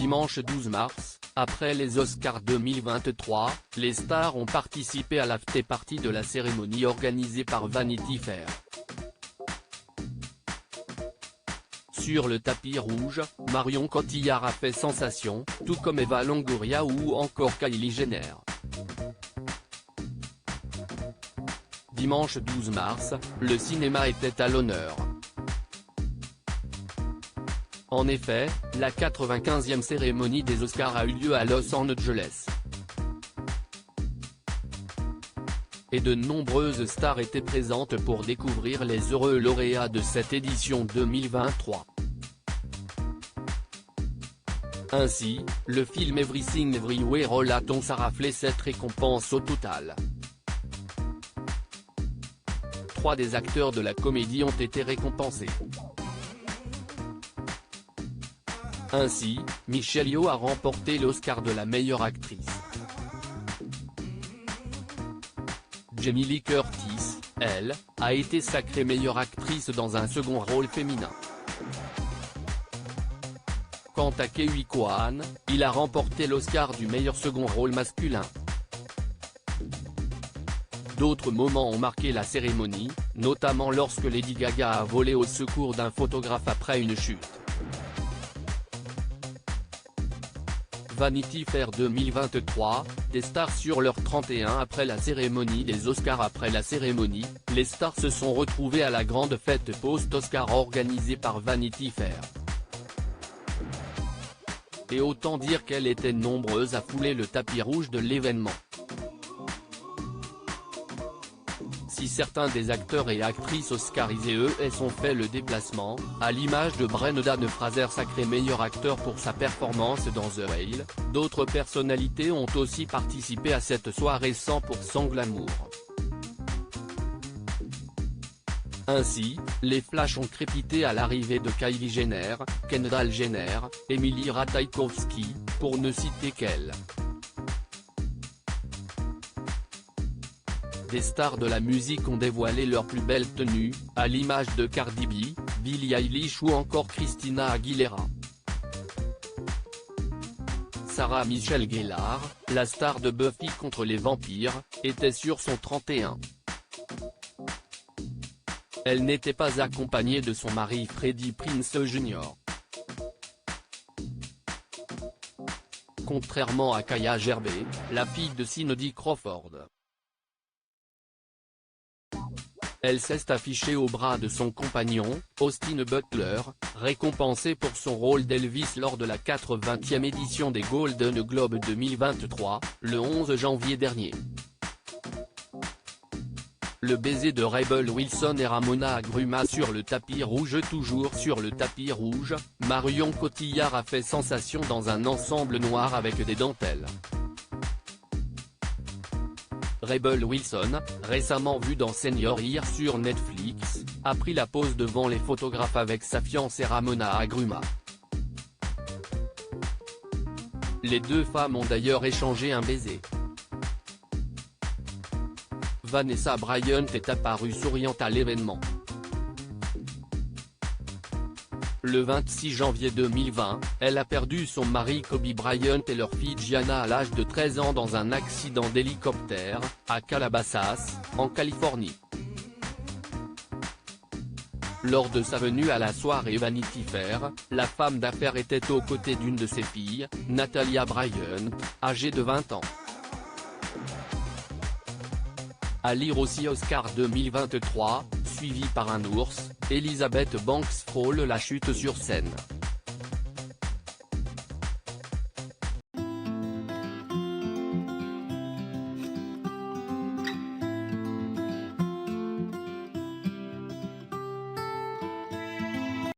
Dimanche 12 mars, après les Oscars 2023, les stars ont participé à l'after-party de la cérémonie organisée par Vanity Fair. Sur le tapis rouge, Marion Cotillard a fait sensation, tout comme Eva Longoria ou encore Kylie Jenner. Dimanche 12 mars, le cinéma était à l'honneur. En effet, la 95e cérémonie des Oscars a eu lieu à Los Angeles. Et de nombreuses stars étaient présentes pour découvrir les heureux lauréats de cette édition 2023. Ainsi, le film Everything Everywhere All at Once a raflé 7 récompenses au total. 3 des acteurs de la comédie ont été récompensés. Ainsi, Michelle Yeoh a remporté l'Oscar de la meilleure actrice. Jamie Lee Curtis, elle, a été sacrée meilleure actrice dans un second rôle féminin. Quant à Ke Huy Quan, il a remporté l'Oscar du meilleur second rôle masculin. D'autres moments ont marqué la cérémonie, notamment lorsque Lady Gaga a volé au secours d'un photographe après une chute. Vanity Fair 2023, des stars sur leur 31 après la cérémonie des Oscars. Après la cérémonie, les stars se sont retrouvées à la grande fête post-Oscar organisée par Vanity Fair. Et autant dire qu'elles étaient nombreuses à fouler le tapis rouge de l'événement. Si certains des acteurs et actrices oscarisés ont fait le déplacement, à l'image de Brendan Fraser sacré meilleur acteur pour sa performance dans The Whale, d'autres personnalités ont aussi participé à cette soirée 100% glamour. Ainsi, les flashs ont crépité à l'arrivée de Kylie Jenner, Kendall Jenner, Emily Ratajkowski, pour ne citer qu'elles. Des stars de la musique ont dévoilé leurs plus belles tenues, à l'image de Cardi B, Billie Eilish ou encore Christina Aguilera. Sarah Michelle Gellar, la star de Buffy contre les vampires, était sur son 31. Elle n'était pas accompagnée de son mari Freddie Prinze Jr. Contrairement à Kaia Gervais, la fille de Cindy Crawford. Elle s'est affichée au bras de son compagnon, Austin Butler, récompensé pour son rôle d'Elvis lors de la 80e édition des Golden Globes 2023, le 11 janvier dernier. Le baiser de Rebel Wilson et Ramona Agruma sur le tapis rouge. Toujours sur le tapis rouge, Marion Cotillard a fait sensation dans un ensemble noir avec des dentelles. Rebel Wilson, récemment vue dans Senior Year sur Netflix, a pris la pose devant les photographes avec sa fiancée Ramona Agruma. Les deux femmes ont d'ailleurs échangé un baiser. Vanessa Bryant est apparue souriante à l'événement. Le 26 janvier 2020, elle a perdu son mari Kobe Bryant et leur fille Gianna à l'âge de 13 ans dans un accident d'hélicoptère, à Calabasas, en Californie. Lors de sa venue à la soirée Vanity Fair, la femme d'affaires était aux côtés d'une de ses filles, Natalia Bryant, âgée de 20 ans. À lire aussi Oscar 2023, suivi par un ours, Elizabeth Banks frôle la chute sur scène.